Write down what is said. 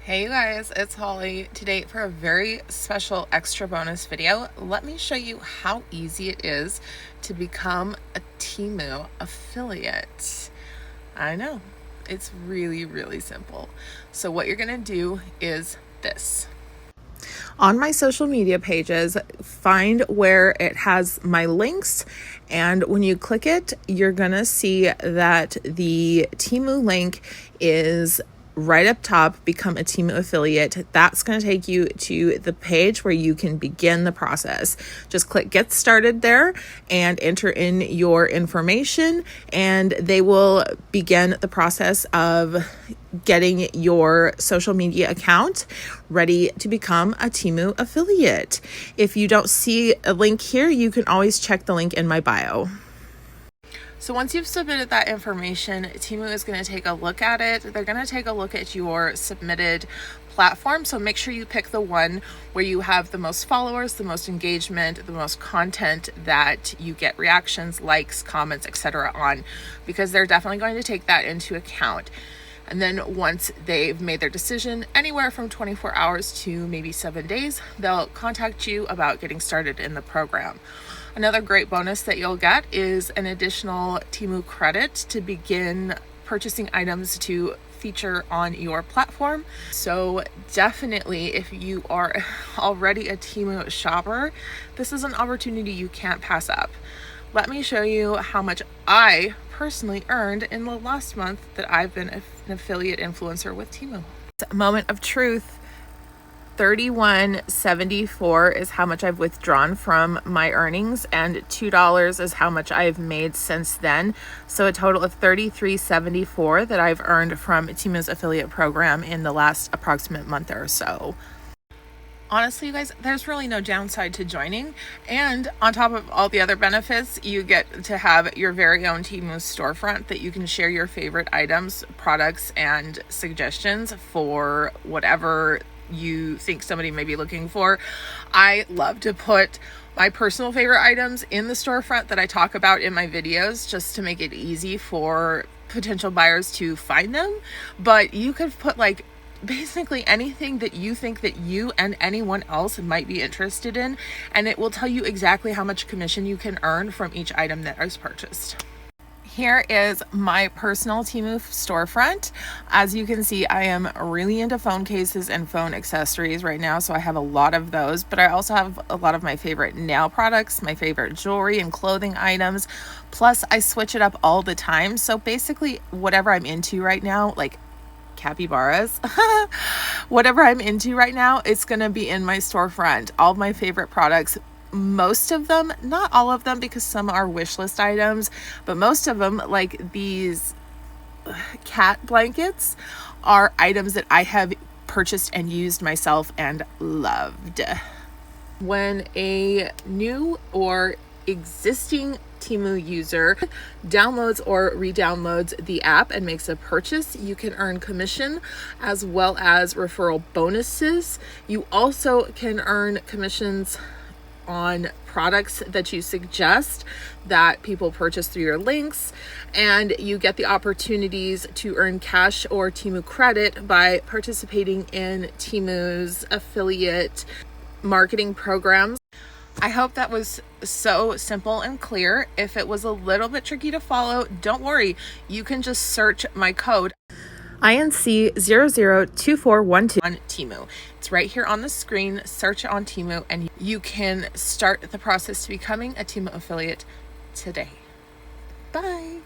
Hey you guys, it's Holly. Today for a very special extra bonus video, let me show you how easy it is to become a Temu affiliate. I know, it's really simple. So what you're gonna do is this. On my social media pages, find where it has my links, and when you click it, you're gonna see that the Temu link is right up top. Become a Temu affiliate. That's going to take you to the page where you can begin the process. Just click get started there and enter in your information, and they will begin the process of getting your social media account ready to become a Temu affiliate. If you don't see a link here, you can always check the link in my bio. So once you've submitted that information, Temu is going to take a look at it. They're going to take a look at your submitted platform. So make sure you pick the one where you have the most followers, the most engagement, the most content that you get reactions, likes, comments, etc. on, because they're definitely going to take that into account. And then once they've made their decision, anywhere from 24 hours to maybe 7 days, they'll contact you about getting started in the program. Another great bonus that you'll get is an additional Temu credit to begin purchasing items to feature on your platform. So definitely, if you are already a Temu shopper, this is an opportunity you can't pass up. Let me show you how much I personally earned in the last month that I've been an affiliate influencer with Temu. Moment of truth. $31.74 is how much I've withdrawn from my earnings, and $2 is how much I've made since then. So a total of $33.74 that I've earned from Temu's affiliate program in the last approximate month or so. Honestly, you guys, there's really no downside to joining. And on top of all the other benefits, you get to have your very own Temu storefront that you can share your favorite items, products, and suggestions for whatever you think somebody may be looking for. I love to put my personal favorite items in the storefront that I talk about in my videos, just to make it easy for potential buyers to find them. But you could put like basically anything that you think that you and anyone else might be interested in, and it will tell you exactly how much commission you can earn from each item that is purchased. Here is my personal Temu storefront. As you can see, I am really into phone cases and phone accessories right now, so I have a lot of those, but I also have a lot of my favorite nail products, my favorite jewelry and clothing items. Plus, I switch it up all the time. So basically, whatever I'm into right now, like capybaras, whatever I'm into right now, it's gonna be in my storefront. All my favorite products, most of them, not all of them, because some are wish list items, but most of them, like these cat blankets, are items that I have purchased and used myself and loved. When a new or existing Temu user downloads or re-downloads the app and makes a purchase, you can earn commission as well as referral bonuses. You also can earn commissions on products that you suggest that people purchase through your links, and you get the opportunities to earn cash or Temu credit by participating in Temu's affiliate marketing programs. I hope that was so simple and clear. If it was a little bit tricky to follow, don't worry. You can just search my code INC002412 on Temu. It's right here on the screen. Search it on Temu and you can start the process to becoming a Temu affiliate today. Bye.